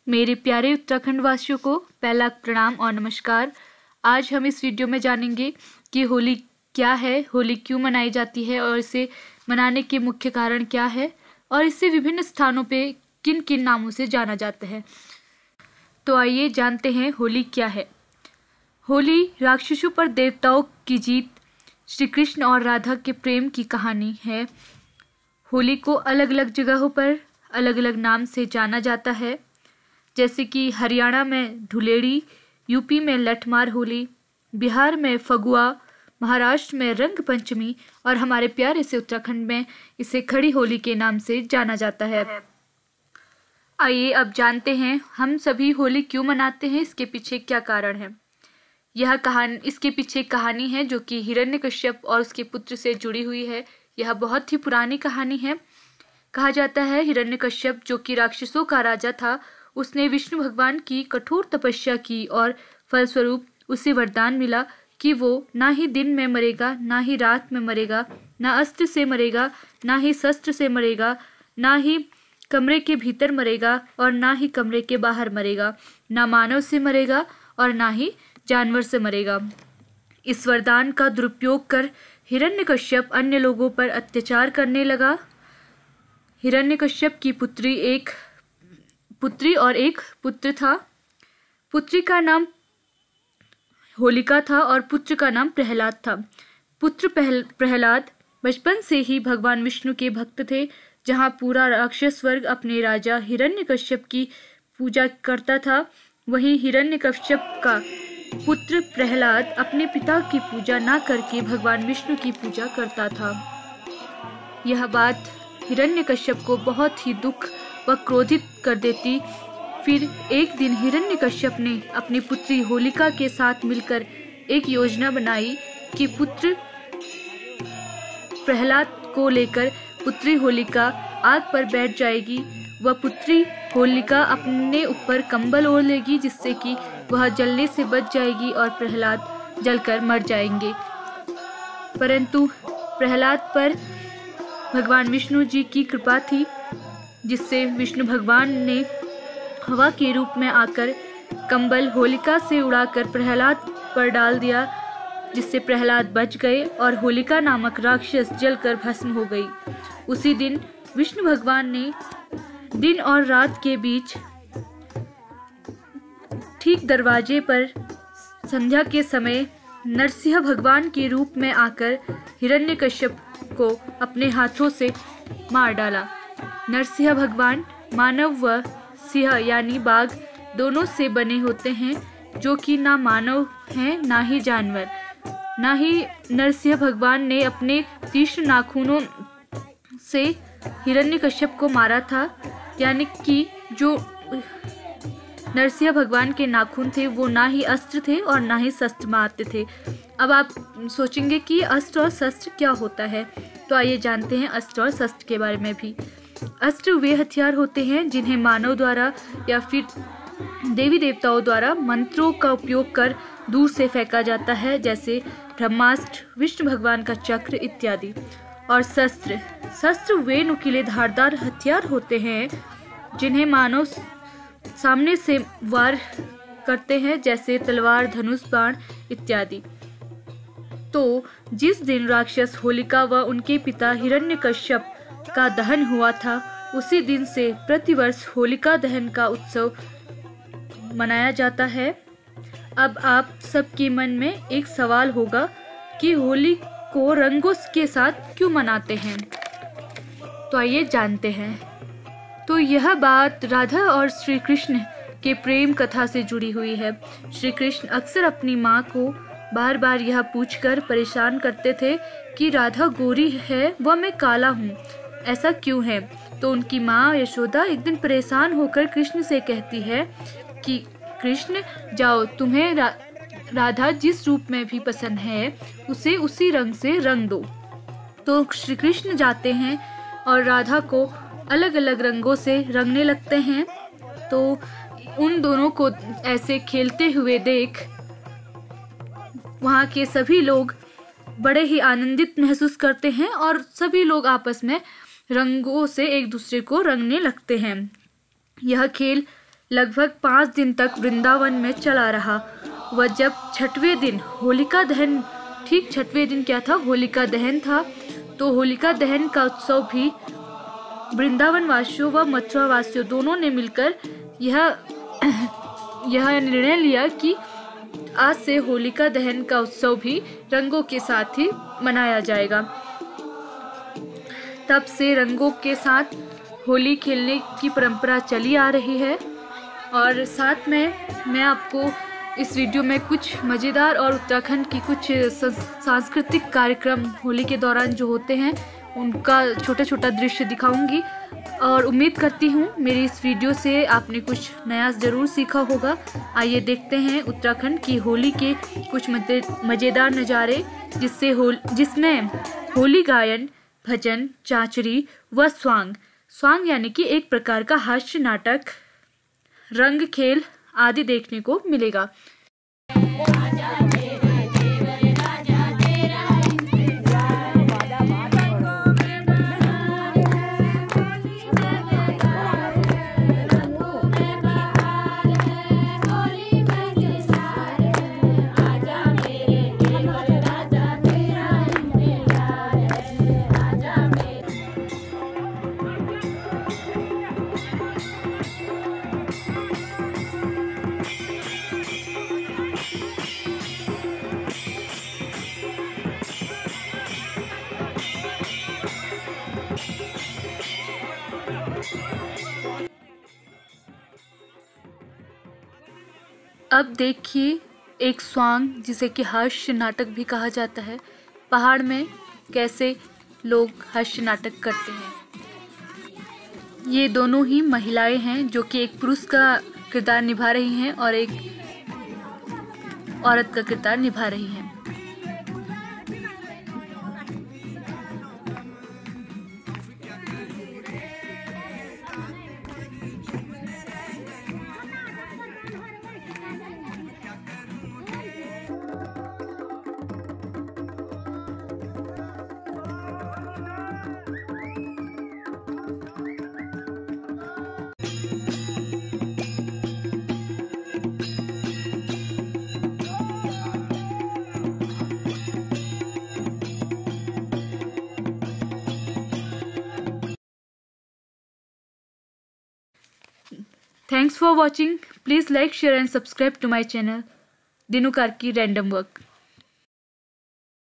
मेरे प्यारे उत्तराखंड वासियों को पहला प्रणाम और नमस्कार। आज हम इस वीडियो में जानेंगे कि होली क्या है, होली क्यों मनाई जाती है और इसे मनाने के मुख्य कारण क्या है और इसे विभिन्न स्थानों पे किन किन नामों से जाना जाता है। तो आइए जानते हैं होली क्या है। होली राक्षसों पर देवताओं की जीत, श्री कृष्ण और राधा के प्रेम की कहानी है। होली को अलग अलग जगहों पर अलग अलग नाम से जाना जाता है, जैसे कि हरियाणा में धुलेड़ी, यूपी में लठमार होली, बिहार में फगुआ, महाराष्ट्र में रंग पंचमी और हमारे प्यारे से उत्तराखंड में इसे खड़ी होली के नाम से जाना जाता है। आइए अब जानते हैं हम सभी होली क्यों मनाते हैं, इसके पीछे क्या कारण है। इसके पीछे कहानी है जो कि हिरण्यकश्यप और उसके पुत्र से जुड़ी हुई है। यह बहुत ही पुरानी कहानी है। कहा जाता है हिरण्यकश्यप जो कि राक्षसों का राजा था, उसने विष्णु भगवान की कठोर तपस्या की और फलस्वरूप उसे वरदान मिला कि वो ना ही दिन में मरेगा, ना ही रात में मरेगा, ना अस्त्र से मरेगा, ना ही शस्त्र से मरेगा, ना ही कमरे के भीतर मरेगा और ना ही कमरे के बाहर मरेगा, ना मानव से मरेगा और ना ही जानवर से मरेगा। इस वरदान का दुरुपयोग कर हिरण्यकश्यप अन्य लोगों पर अत्याचार करने लगा। हिरण्यकश्यप की पुत्री और एक पुत्र था। पुत्री का नाम होलिका था और पुत्र का नाम प्रहलाद था। पुत्र प्रहलाद बचपन से ही भगवान विष्णु के भक्त थे। जहाँ पूरा राक्षस वर्ग अपने राजा हिरण्यकश्यप की पूजा करता था, वहीं हिरण्यकश्यप का पुत्र प्रहलाद अपने पिता की पूजा ना करके भगवान विष्णु की पूजा करता था। यह बात हिरण्यकश्यप को बहुत ही दुख व क्रोधित कर देती। फिर एक दिन हिरण्यकश्यप ने अपनी पुत्री होलिका के साथ मिलकर एक योजना बनाई कि पुत्र प्रहलाद को लेकर पुत्री होलिका आग पर बैठ जाएगी। वह पुत्री होलिका अपने ऊपर कंबल ओढ़ लेगी, जिससे कि वह जलने से बच जाएगी और प्रहलाद जलकर मर जाएंगे। परंतु प्रहलाद पर भगवान विष्णु जी की कृपा थी, जिससे विष्णु भगवान ने हवा के रूप में आकर कंबल होलिका से उड़ाकर प्रहलाद पर डाल दिया, जिससे प्रहलाद बच गए और होलिका नामक राक्षस जलकर भस्म हो गई। उसी दिन विष्णु भगवान ने दिन और रात के बीच ठीक दरवाजे पर संध्या के समय नरसिंह भगवान के रूप में आकर हिरण्यकश्यप को अपने हाथों से मार डाला। नरसिंह भगवान मानव व सिंह यानी बाघ दोनों से बने होते हैं, जो कि ना मानव हैं ना ही जानवर। ना ही नरसिंह भगवान ने अपने तीक्ष्ण नाखूनों से हिरण्यकश्यप को मारा था, यानी कि जो नरसिंह भगवान के नाखून थे वो ना ही अस्त्र थे और ना ही शस्त्र मारते थे। अब आप सोचेंगे कि अस्त्र और शस्त्र क्या होता है, तो आइए जानते हैं अस्त्र और शस्त्र के बारे में भी। अस्त्र वे हथियार होते हैं जिन्हें मानव द्वारा या फिर देवी देवताओं द्वारा मंत्रों का उपयोग कर दूर से फेंका जाता है, जैसे ब्रह्मास्त्र, विष्णु भगवान का चक्र इत्यादि। और शस्त्र वे नुकीले धारदार हथियार होते हैं जिन्हें मानव सामने से वार करते हैं, जैसे तलवार, धनुष, बाण इत्यादि। तो जिस दिन राक्षस होलिका व उनके पिता हिरण्यकश्यप का दहन हुआ था, उसी दिन से प्रतिवर्ष होलिका दहन का उत्सव मनाया जाता है। अब आप सबके मन में एक सवाल होगा कि होली को रंगों के साथ क्यों मनाते हैं, तो आइए जानते हैं। तो यह बात राधा और श्री कृष्ण के प्रेम कथा से जुड़ी हुई है। श्री कृष्ण अक्सर अपनी माँ को बार बार यह पूछकर परेशान करते थे कि राधा गोरी है व मैं काला हूँ, ऐसा क्यों है। तो उनकी माँ यशोदा एक दिन परेशान होकर कृष्ण से कहती है कि कृष्ण जाओ, तुम्हें राधा जिस रूप में भी पसंद है उसे उसी रंग से रंग दो। तो श्री कृष्ण जाते हैं और राधा को अलग अलग रंगों से रंगने लगते हैं। तो उन दोनों को ऐसे खेलते हुए देख वहाँ के सभी लोग बड़े ही आनंदित महसूस करते हैं और सभी लोग आपस में रंगों से एक दूसरे को रंगने लगते हैं। यह खेल लगभग 5 दिन तक वृंदावन में चला रहा। वह जब छठवें दिन होलिका दहन, ठीक छठवें दिन क्या था, होलिका दहन था, तो होलिका दहन का उत्सव भी वृंदावन वासियों व मथुरा वासियों दोनों ने मिलकर यह निर्णय लिया कि आज से होलिका दहन का उत्सव भी रंगों के साथ ही मनाया जाएगा। तब से रंगों के साथ होली खेलने की परंपरा चली आ रही है। और साथ में मैं आपको इस वीडियो में कुछ मज़ेदार और उत्तराखंड की कुछ सांस्कृतिक कार्यक्रम होली के दौरान जो होते हैं उनका छोटा छोटा दृश्य दिखाऊंगी। और उम्मीद करती हूँ मेरी इस वीडियो से आपने कुछ नया ज़रूर सीखा होगा। आइए देखते हैं उत्तराखंड की होली के कुछ मज़ेदार नज़ारे जिसमें होली गायन, भजन, चांचरी व स्वांग यानी कि एक प्रकार का हास्य नाटक, रंग खेल आदि देखने को मिलेगा। अब देखिए एक स्वांग, जिसे कि हास्य नाटक भी कहा जाता है, पहाड़ में कैसे लोग हास्य नाटक करते हैं। ये दोनों ही महिलाएं हैं जो कि एक पुरुष का किरदार निभा रही हैं और एक औरत का किरदार निभा रही हैं। Thanks for watching. Please like, share and subscribe to my channel, Dinu Karki Random Work.